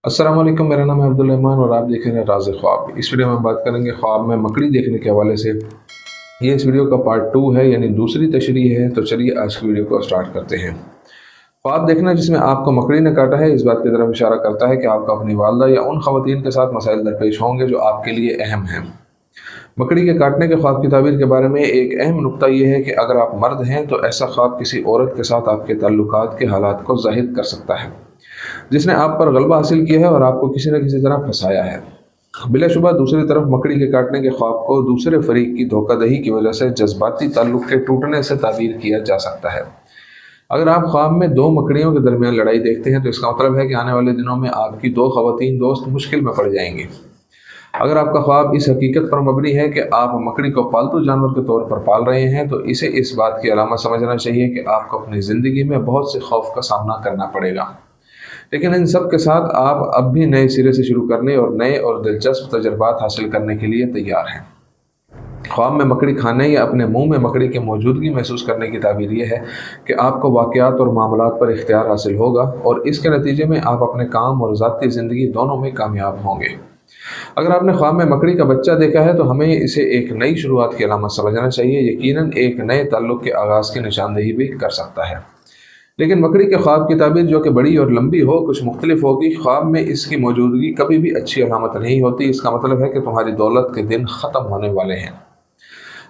अस्सलाम वालेकुम। मेरा नाम है अब्दुल रहमान और आप देख रहे हैं राज़ ख्वाब। इस वीडियो में हम बात करेंगे ख्वाब में मकड़ी देखने के हवाले से। ये इस वीडियो का पार्ट 2 है, यानी दूसरी तशरीह है। तो चलिए आज की वीडियो को स्टार्ट करते हैं। ख्वाब देखना जिसमें आपको मकड़ी ने काटा है, इस बात की तरफ इशारा करता है कि आपको अपनी वालदा या उन ख़वातीन के साथ मसाइल दरपेश होंगे जो आपके लिए अहम हैं। मकड़ी के काटने के ख्वाब की ताबीर के बारे में एक अहम नुक्ता यह है कि अगर आप मर्द हैं तो ऐसा ख्वाब किसी औरत के साथ आपके ताल्लुकात के हालात को ज़ाहिर कर सकता है, जिसने आप पर गलबा हासिल किया है और आपको किसी न किसी तरह फंसाया है। बिलाशुबा दूसरी तरफ मकड़ी के काटने के ख्वाब को दूसरे फरीक की धोखादही की वजह से जज्बाती ताल्लुक के टूटने से ताबीर किया जा सकता है। अगर आप ख्वाब में दो मकड़ियों के दरमियान लड़ाई देखते हैं तो इसका मतलब है कि आने वाले दिनों में आपकी दो ख़वातीन दोस्त मुश्किल में पड़ जाएंगी। अगर आपका ख्वाब इस हकीकत पर मबनी है कि आप मकड़ी को पालतू जानवर के तौर पर पाल रहे हैं तो इसे इस बात की अलामत समझना चाहिए कि आपको अपनी ज़िंदगी में बहुत से खौफ का सामना करना पड़ेगा, लेकिन इन सब के साथ आप अब भी नए सिरे से शुरू करने और नए और दिलचस्प तजुर्बात हासिल करने के लिए तैयार हैं। ख्वाब में मकड़ी खाने या अपने मुंह में मकड़ी की मौजूदगी महसूस करने की ताबीर यह है कि आपको वाक़यात और मामलात पर इख्तियार हासिल होगा और इसके नतीजे में आप अपने काम और ज़ाती ज़िंदगी दोनों में कामयाब होंगे। अगर आपने ख्वाब में मकड़ी का बच्चा देखा है तो हमें इसे एक नई शुरुआत की अलामत समझना चाहिए, यकीनन एक नए ताल्लुक़ के आगाज़ की निशानदेही भी कर सकता है। लेकिन मकड़ी के ख्वाब की ताबीर जो कि बड़ी और लंबी हो, कुछ मुख्तलिफ होगी। ख्वाब में इसकी मौजूदगी कभी भी अच्छी अलामत नहीं होती। इसका मतलब है कि तुम्हारी दौलत के दिन ख़त्म होने वाले हैं।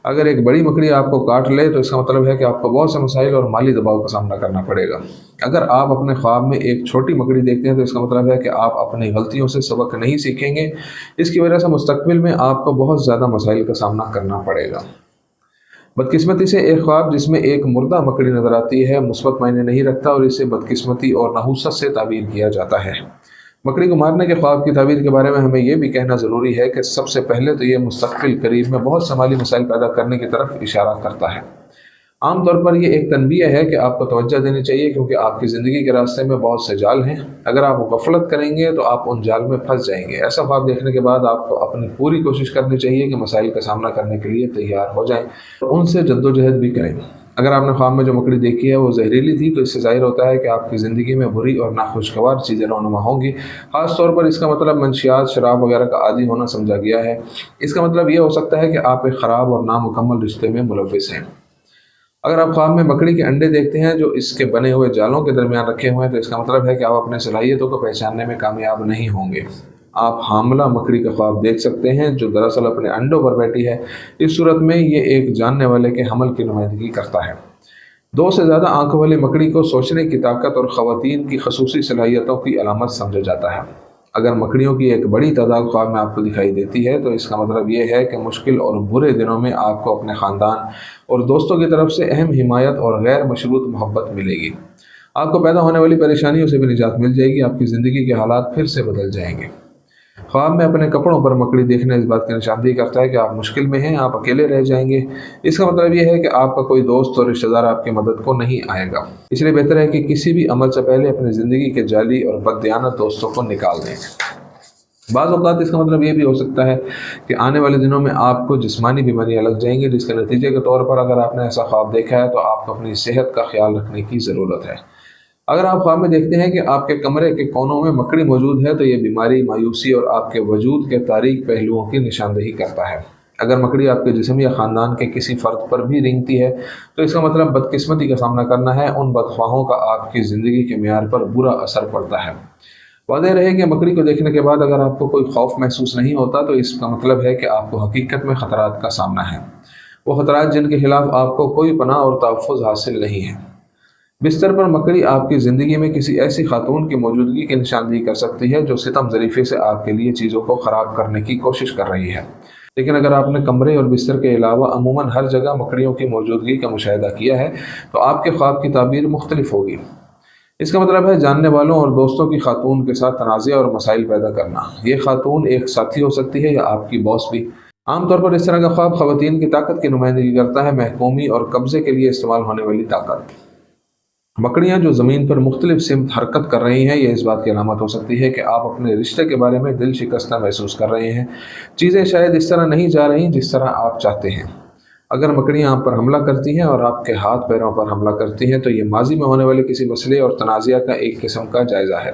अगर एक बड़ी मकड़ी आपको काट ले तो इसका मतलब है कि आपको बहुत से मसाइल और माली दबाव का सामना करना पड़ेगा। अगर आप अपने ख्वाब में एक छोटी मकड़ी देखते हैं तो इसका मतलब है कि आप अपनी गलतियों से सबक नहीं सीखेंगे। इसकी वजह से मुस्तकबिल में आपको बहुत ज़्यादा मसाइल का सामना करना पड़ेगा। बदकिस्मती से एक ख्वाब जिसमें एक मुर्दा मकड़ी नजर आती है मुस्बत मायने नहीं रखता और इसे बदकिस्मती और नहुसत से ताबीर किया जाता है। मकड़ी को मारने के ख्वाब की ताबीर के बारे में हमें यह भी कहना ज़रूरी है कि सबसे पहले तो ये मुस्तक़बिल करीब में बहुत से माली मसाइल पैदा करने की तरफ इशारा करता है। आम तौर पर यह एक तनबीह है कि आपको तवज्जो देनी चाहिए, क्योंकि आपकी ज़िंदगी के रास्ते में बहुत से जाल हैं। अगर आप गफलत करेंगे तो आप उन जाल में फंस जाएंगे। ऐसा ख्वाब देखने के बाद आपको अपनी पूरी कोशिश करनी चाहिए कि मसाइल का सामना करने के लिए तैयार हो जाएं और उनसे जद्दोजहद भी करें। अगर आपने ख्वाब में जो मकड़ी देखी है वो जहरीली थी तो इससे ज़ाहिर होता है कि आपकी ज़िंदगी में बुरी और नाखुशगवार चीज़ें रोनुमा होंगी। ख़ास तौर पर इसका मतलब मंशियात, शराब वगैरह का आदी होना समझा गया है। इसका मतलब ये हो सकता है कि आप एक ख़राब और नामुकम्मल रिश्ते में मुलव्विस हैं। अगर आप ख्वाब में मकड़ी के अंडे देखते हैं जो इसके बने हुए जालों के दरमियान रखे हुए हैं तो इसका मतलब है कि आप अपने सलाहियतों को पहचानने में कामयाब नहीं होंगे। आप हामला मकड़ी का ख्वाब देख सकते हैं जो दरअसल अपने अंडों पर बैठी है। इस सूरत में ये एक जानने वाले के हमल की नुमाइंदगी करता है। दो से ज़्यादा आंखों वाली मकड़ी को सोचने की ताकत और ख़वातीन की खसूसी सलाहियतों की अलामत समझा जाता है। अगर मकड़ियों की एक बड़ी तादाद ख्वाब में आपको दिखाई देती है तो इसका मतलब ये है कि मुश्किल और बुरे दिनों में आपको अपने ख़ानदान और दोस्तों की तरफ से अहम हिमायत और गैर मशरूत मोहब्बत मिलेगी। आपको पैदा होने वाली परेशानियों से भी निजात मिल जाएगी। आपकी ज़िंदगी के हालात फिर से बदल जाएंगे। ख्वाब में अपने कपड़ों पर मकड़ी देखना इस बात की निशानदेही करता है कि आप मुश्किल में हैं, आप अकेले रह जाएंगे। इसका मतलब यह है कि आपका कोई दोस्त और रिश्तेदार आपकी मदद को नहीं आएगा। इसलिए बेहतर है कि किसी भी अमल से पहले अपनी ज़िंदगी के जाली और बददियानत दोस्तों को निकाल दें। बाज़ औक़ात इसका मतलब ये भी हो सकता है कि आने वाले दिनों में आपको जिस्मानी बीमारियां लग जाएंगी, जिसके नतीजे के तौर पर अगर आपने ऐसा ख्वाब देखा है तो आपको अपनी सेहत का ख्याल रखने की ज़रूरत है। अगर आप ख्वाब में देखते हैं कि आपके कमरे के कोनों में मकड़ी मौजूद है तो ये बीमारी, मायूसी और आपके वजूद के तारीक पहलुओं की निशानदेही करता है। अगर मकड़ी आपके जिस्म या ख़ानदान के किसी फ़र्द पर भी रेंगती है तो इसका मतलब बदकिस्मती का सामना करना है। उन बदख्वाहों का आपकी ज़िंदगी के मेयार पर बुरा असर पड़ता है। वाज़ेह रहे कि मकड़ी को देखने के बाद अगर आपको कोई खौफ महसूस नहीं होता तो इसका मतलब है कि आपको हकीकत में ख़तरात का सामना है, वो ख़तरात जिनके खिलाफ आपको कोई पनाह और तहफ़्फ़ुज़ हासिल नहीं है। बिस्तर पर मकड़ी आपकी ज़िंदगी में किसी ऐसी खातून की मौजूदगी की निशानदेही कर सकती है जो सितम ज़रीफ़े से आपके लिए चीज़ों को ख़राब करने की कोशिश कर रही है। लेकिन अगर आपने कमरे और बिस्तर के अलावा अमूमन हर जगह मकड़ियों की मौजूदगी का मुशाहिदा किया है तो आपके ख्वाब की ताबीर मुख्तलिफ होगी। इसका मतलब है जानने वालों और दोस्तों की खातून के साथ तनाज़े और मसाइल पैदा करना। ये खातून एक साथी हो सकती है या आपकी बॉस भी। आमतौर पर इस तरह का ख्वाब ख़वातीन की ताकत की नुमाइंदगी करता है, महकूमी और कब्ज़े के लिए इस्तेमाल होने वाली ताकत। मकड़ियाँ जो ज़मीन पर मुख्तलिफ सिमत हरकत कर रही हैं, यह इस बात की अलामत हो सकती है कि आप अपने रिश्ते के बारे में दिल शिकस्ता महसूस कर रहे हैं। चीज़ें शायद इस तरह नहीं जा रही जिस तरह आप चाहते हैं। अगर मकड़ियाँ आप पर हमला करती हैं और आपके हाथ पैरों पर हमला करती हैं तो ये माजी में होने वाले किसी मसले और तनाज़िया का एक किस्म का जायज़ा है।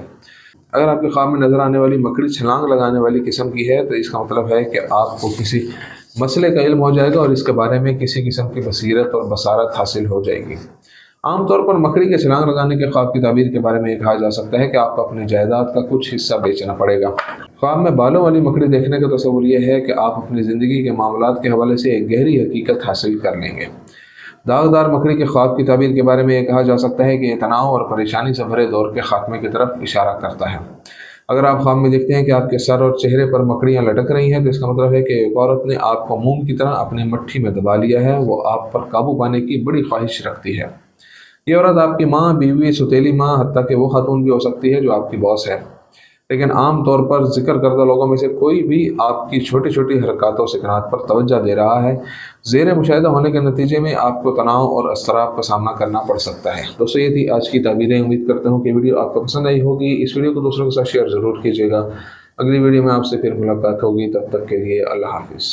اگر آپ کے خواب میں نظر آنے والی مکڑی چھلانگ لگانے والی قسم کی ہے تو اس کا مطلب ہے کہ آپ کو کسی مسئلے کا علم ہو جائے گا اور اس کے بارے میں کسی قسم کی بصیرت اور بصارت حاصل ہو جائے گی۔ عام طور پر مکڑی کے چھلانگ لگانے کے خواب کی تعبیر کے بارے میں یہ کہا جا سکتا ہے کہ آپ کو اپنی جائیداد کا کچھ حصہ بیچنا پڑے گا۔ خواب میں بالوں والی مکڑی دیکھنے کا تصور یہ ہے کہ آپ اپنی زندگی کے معاملات کے حوالے سے ایک گہری حقیقت حاصل کر لیں گے۔ داغدار مکڑی کے خواب کی تعبیر کے بارے میں یہ کہا جا سکتا ہے کہ یہ تناؤ اور پریشانی سے بھرے دور کے خاتمے کی طرف اشارہ کرتا ہے۔ اگر آپ خواب میں دیکھتے ہیں کہ آپ کے سر اور چہرے پر مکڑیاں لٹک رہی ہیں تو اس کا مطلب ہے کہ ایک عورت نے آپ کو موم کی طرح اپنی مٹھی میں دبا لیا ہے۔ وہ آپ پر قابو پانے کی بڑی خواہش رکھتی ہے۔ یہ عورت آپ کی ماں، بیوی، سوتیلی ماں، حتیٰ کہ وہ خاتون بھی ہو سکتی ہے جو آپ کی باس ہے۔ لیکن عام طور پر ذکر کردہ لوگوں میں سے کوئی بھی آپ کی چھوٹی چھوٹی حرکات و سکنات پر توجہ دے رہا ہے۔ زیر مشاہدہ ہونے کے نتیجے میں آپ کو تناؤ اور اضطراب کا سامنا کرنا پڑ سکتا ہے۔ دوستو یہ تھی آج کی تعبیریں۔ امید کرتا ہوں کہ ویڈیو آپ کو پسند آئی ہوگی۔ اس ویڈیو کو دوسروں کے ساتھ شیئر ضرور کیجیے گا۔ اگلی ویڈیو میں آپ سے پھر ملاقات ہوگی، تب تک کے لیے اللہ حافظ۔